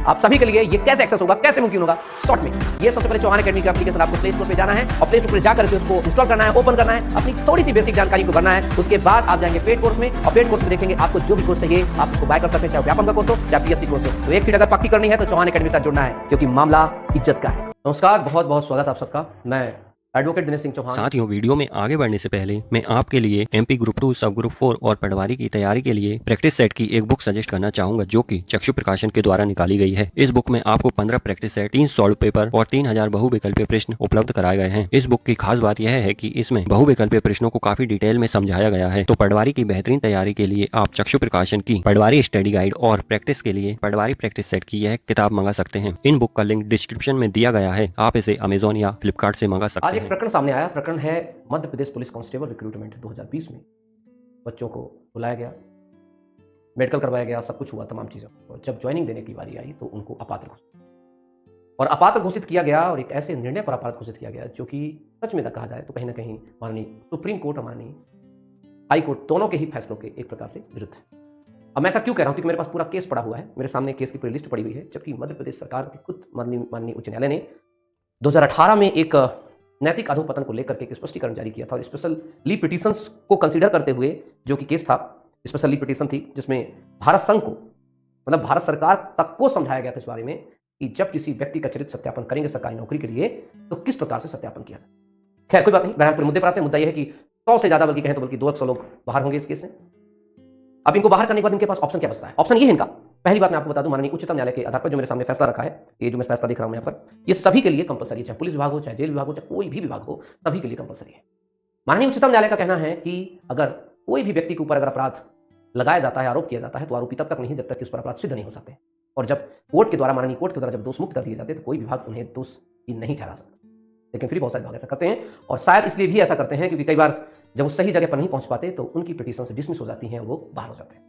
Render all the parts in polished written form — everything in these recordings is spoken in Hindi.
आप सभी के लिए ये कैसे एक्सेस होगा, कैसे मुमकिन होगा, शॉर्ट में। ये सबसे पहले चौहान अकेडमी का एप्लीकेशन आपको प्ले स्टोर पे जाना है और प्ले स्टोर पे जाकर के उसको इंस्टॉल करना है, ओपन करना है, अपनी थोड़ी सी बेसिक जानकारी को भरना है। उसके बाद आप जाएंगे पेड कोर्स में और पेड कोर्स में देखेंगे आपको जो भी कोर्स चाहिए आप उसको बाय कर सकते हैं, चाहे व्यापम का कोर्स हो चाहे पीएससी कोर्स हो। तो एक सीट अगर पक्की करनी है तो चौहान अकेडमी के साथ जुड़ना है, क्योंकि मामला इज्जत का है। नमस्कार, बहुत बहुत स्वागत आप सबका। मैं एडवोकेट दिनेश सिंह चौहान। साथियों, वीडियो में आगे बढ़ने से पहले मैं आपके लिए एमपी ग्रुप 2 सब ग्रुप 4 और पटवारी की तैयारी के लिए प्रैक्टिस सेट की एक बुक सजेस्ट करना चाहूंगा, जो कि चक्षु प्रकाशन के द्वारा निकाली गई है। इस बुक में आपको 15 प्रैक्टिस सेट, 3 सॉल्व पेपर और 3000 बहुविकल्पीय प्रश्न उपलब्ध कराए गए हैं। इस बुक की खास बात यह है कि इसमें बहुविकल्पीय प्रश्नों को काफी डिटेल में समझाया गया है। तो पटवारी की बेहतरीन तैयारी के लिए आप चक्षु प्रकाशन की पटवारी स्टडी गाइड और प्रैक्टिस के लिए पटवारी प्रैक्टिस सेट की यह किताब मंगा सकते हैं। इन बुक का लिंक डिस्क्रिप्शन में दिया गया है, आप इसे अमेजोन या फ्लिपकार्ट से मंगा सकते आज हैं। एक प्रकरण सामने आया। प्रकरण है Madhya Pradesh police constable recruitment 2020 में। बच्चों को बुलाया गया, मेडिकल करवाया गया, सब कुछ हुआ, तमाम चीज़ें। और जब ज्वाइनिंग देने की बारी आई तो उनको अपात्र घोषित और अपात्र घोषित किया गया, और एक ऐसे निर्णय पर अपात्र घोषित किया गया जो कि सच में कहा जाए तो कहीं ना कहीं माननीय सुप्रीम कोर्ट और माननीय हाई कोर्ट दोनों के ही फैसलों के एक प्रकार से विरुद्ध है। अब मैं ऐसा क्यों कह रहा हूँ, क्योंकि मेरे पास पूरा केस पड़ा हुआ है, मेरे सामने केस की पूरी लिस्ट पड़ी हुई है। जबकि मध्य प्रदेश सरकार के खुद माननीय उच्च न्यायालय ने 2018 में एक नैतिक अधोपतन को लेकर के एक स्पष्टीकरण जारी किया था, और स्पेशल लीव पिटीशंस को कंसीडर करते हुए जो कि केस था, स्पेशल लीव पिटीशन थी, जिसमें भारत संघ को, मतलब भारत सरकार तक को समझाया गया था इस बारे में कि जब किसी व्यक्ति का चरित्र सत्यापन करेंगे सरकारी नौकरी के लिए तो किस प्रकार से सत्यापन किया जाए। खैर कोई बात नहीं, बहरहाल पूरे मुद्दे पर आते हैं। मुद्दा यह है कि 100 से ज्यादा, बल्कि कहें तो बल्कि 200 लोग बाहर होंगे इस केस से। अब इनको बाहर करने के बाद इनके पास ऑप्शन क्या बचता है? ऑप्शन ये है इनका, पहली बात मैं आपको बता दूं, माननीय उच्चतम न्यायालय के आधार पर जो मेरे सामने फैसला रखा है, ये जो मैं फैसला देख रहा हूं यहाँ पर, ये सभी के लिए कंपलसरी है, चाहे पुलिस विभाग हो, चाहे जेल विभाग हो, चाहे कोई भी विभाग हो, सभी के लिए कंपलसरी है। माननीय उच्चतम न्यायालय का कहना है कि अगर कोई भी व्यक्ति के ऊपर अगर अपराध लगाया जाता है, आरोप किया जाता है, तो आरोपी तब तक नहीं जब तक कि उस पर अपराध सिद्ध नहीं हो सकते। और जब कोर्ट के द्वारा, माननीय कोर्ट के द्वारा जब दोष मुक्त कर दिए जाते हैं तो कोई विभाग उन्हें दोषी नहीं ठहरा सकता। लेकिन फिर बहुत सारे विभाग ऐसा करते हैं, और शायद इसलिए भी ऐसा करते हैं क्योंकि कई बार जब वो सही जगह पर नहीं पहुंच पाते तो उनकी पिटीशन से डिसमिस हो जाती हैं, वो बाहर हो जाते हैं।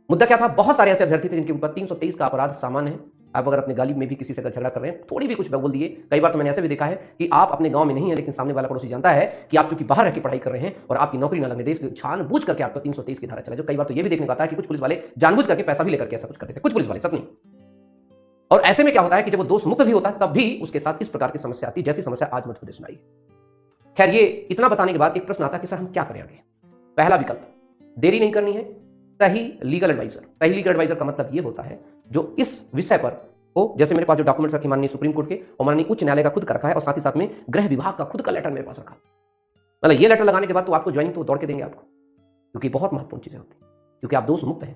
मुद्दा क्या था? बहुत सारे ऐसे अभ्यर्थी थे जिनके ऊपर 323 का अपराध सामान्य है। आप अगर अपने गाली में भी किसी से अगर झगड़ा कर रहे हैं, थोड़ी भी कुछ बोल दिए, कई बार तो मैंने ऐसे भी देखा है कि आप अपने गांव में नहीं है लेकिन सामने वाला पड़ोसी जानता है कि आप चूंकि बाहर रह के पढ़ाई कर रहे हैं और आपकी नौकरी न लगने दे, इसलिए जानबूझ करके आपका 323 की धारा चला। जो कई बार तो ये भी देखने को आता है कि कुछ पुलिस वाले जानबूझ करके पैसा भी लेकर के ऐसा कुछ करते थे, कुछ पुलिस वाले, सब नहीं। और ऐसे में क्या होता है कि जब वो दोष मुक्त भी होता है तब भी उसके साथ इस प्रकार की समस्या आती है, जैसी समस्या आज मध्य प्रदेश में आई। खैर, ये इतना बताने के बाद एक प्रश्न आता है कि सर हम क्या करें आगे। पहला विकल्प, देरी नहीं करनी है, सही लीगल एडवाइजर। सही लीगल एडवाइजर का मतलब ये होता है जो इस विषय पर हो, जैसे मेरे पास जो डॉक्यूमेंट्स रखे माननीय सुप्रीम कोर्ट के और माननीय उच्च न्यायालय का खुद का रखा है, और साथ ही साथ में गृह विभाग का खुद का लेटर मेरे पास रखा। मतलब ये लेटर लगाने के बाद तो आपको ज्वाइनिंग तो दौड़ के देंगे आपको, क्योंकि बहुत महत्वपूर्ण चीजें होती हैं, क्योंकि आप दोष मुक्त हैं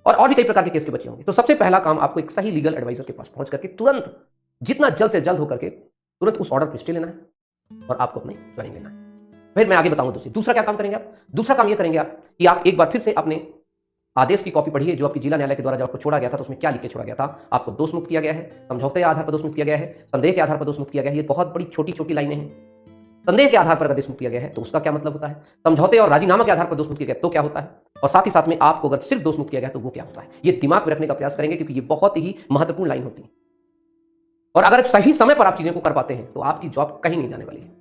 और भी कई प्रकार के केस के बचे होंगे। तो सबसे पहला काम, आपको एक सही लीगल एडवाइजर के पास पहुंच करके तुरंत, जितना जल्द से जल्द होकर के तुरंत उस ऑर्डर पर स्टे लेना है और आपको अपनी ज्वाइनिंग लेना है। फिर मैं आगे बताऊंगा दूसरा क्या काम करेंगे आप। दूसरा काम ये करेंगे आप कि आप एक बार फिर से अपने आदेश की कॉपी पढ़िए जो आपकी जिला न्यायालय के द्वारा जब आपको छोड़ा गया था, तो उसमें क्या लिख के छोड़ा गया था। आपको दोष मुक्त किया गया है, समझौते के आधार पर दोष मुक्त किया गया है, संदेह के आधार पर दोष मुक्त किया गया है। ये बहुत बड़ी छोटी छोटी लाइनें हैं। संदेह के आधार पर अगर दोष मुक्त किया गया है तो उसका क्या मतलब होता है, समझौते और राजीनामा के आधार पर दोष मुक्त किया गया तो क्या होता है, और साथ ही साथ में आपको अगर सिर्फ दोष मुक्त किया गया तो वो क्या होता है। ये दिमाग में रखने का प्रयास करेंगे, क्योंकि ये बहुत ही महत्वपूर्ण लाइन होती है। और अगर सही समय पर आप चीजें को कर पाते हैं तो आपकी जॉब कहीं नहीं जाने वाली है।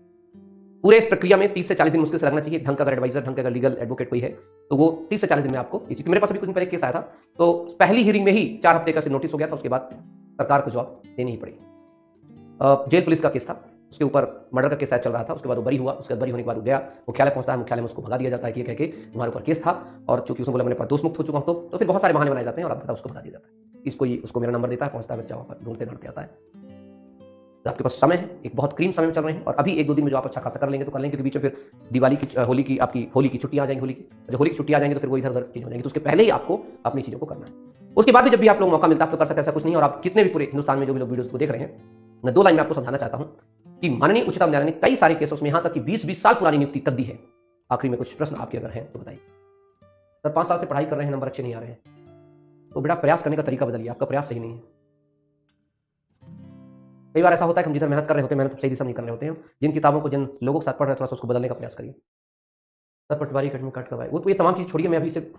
पूरे इस प्रक्रिया में 30 से 40 दिन मुश्किल से लगना चाहिए। ढंग का अगर एडवाइजर, ढंग का अगर लीगल एडवोकेट कोई है तो वो 30 से 40 दिन में आपको, क्योंकि मेरे पास अभी कुछ दिन पहले केस आया था, तो पहली हियरिंग में ही 4 हफ्ते का नोटिस हो गया था। उसके बाद सरकार को जॉब देनी ही पड़ी। जेल पुलिस का केस था, उसके ऊपर मर्डर का केस चल रहा था, उसके बाद वो बरी हुआ। उसके बाद बरी होने के बाद वो गया मुख्यालय पहुंचता है, मुख्यालय में उसको भगा दिया जाता है कि ये कह के तुम्हारे ऊपर केस था, और चूंकि उसने बोला मैंने पास दोष मुक्त हो चुका हूं, तो फिर बहुत सारे बहाने बनाए जाते हैं और अब उसको भगा दिया जाता है। उसको मेरा नंबर देता है, पहुंचता है, बच्चा वहां पर ढूंढते ढूंढते आता है। तो आपके पास समय है, एक बहुत क्रीम समय में चल रहे हैं, और अभी 1-2 दिन में जो आप अच्छा खासा कर लेंगे तो कर लेंगे, क्योंकि बीच में फिर दिवाली की, होली की, आपकी होली की छुट्टियां आ जाएंगी। जब होली की छुट्टी आ जाएंगे तो फिर वो इधर उधर चीज हो जाएंगी, तो उसके पहले ही आपको अपनी चीजों को करना है। उसके बाद भी जब भी आप लोग मौका मिलता है आप तो कर सकते, ऐसा कुछ नहीं। और आप जितने भी पूरे हिंदुस्तान में जो भी लोग वीडियोस को देख रहे हैं, मैं 2 लाइन में आपको समझाना चाहता हूं कि माननीय उच्चतम न्यायालय ने कई सारे केसों में यहां तक कि 20-20 साल पुरानी नियुक्ति तक दी है। आखिरी में कुछ प्रश्न आपके अगर हैं तो बताइए। सर 5 साल से पढ़ाई कर रहे हैं, नंबर अच्छे नहीं आ रहे हैं, तो बेटा प्रयास करने का तरीका बदलिए, आपका प्रयास सही नहीं है। कई बार ऐसा होता है कि हम जिधर मेहनत कर रहे होते हैं, मेहनत सही दिशा नहीं कर रहे होते हैं। जिन किताबों को, जिन लोगों के साथ पढ़ रहे हैं, थोड़ा सा उसको बदलने का प्रयास करिए। सर पटवारी अकेडमी कट करवाए, वो तो ये तमाम चीज छोड़िए, मैं अभी से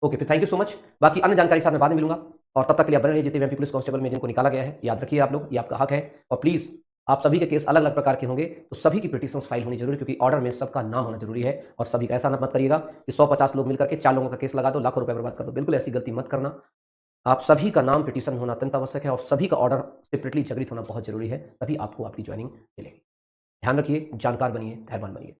ओके। फिर थैंक यू सो मच। बाकी अन्य जानकारी के साथ मैं बाद में मिलूंगा, और तब तक के लिए आप बने रहिए जितने भी पुलिस कांस्टेबल में जिनको निकाला गया है। याद रखिए आप लोग, ये आपका हक है। और प्लीज, आप सभी के केस अलग अलग प्रकार के होंगे, तो सभी की पिटीशंस फाइल होनी जरूरी, क्योंकि ऑर्डर में सबका नाम होना जरूरी है। और सभी का ऐसा मत करिएगा कि 100-50 लोग मिलकर के 4 लोगों का केस लगा दो, लाखों रुपए बर्बाद कर दो। बिल्कुल ऐसी गलती मत करना। आप सभी का नाम पिटीशन होना अत्यंत आवश्यक है और सभी का ऑर्डर सेपरेटली जागृत होना बहुत जरूरी है, तभी आपको आपकी ज्वाइनिंग मिलेगी। ध्यान रखिए, जानकार बनिए, धैर्यवान बनिए।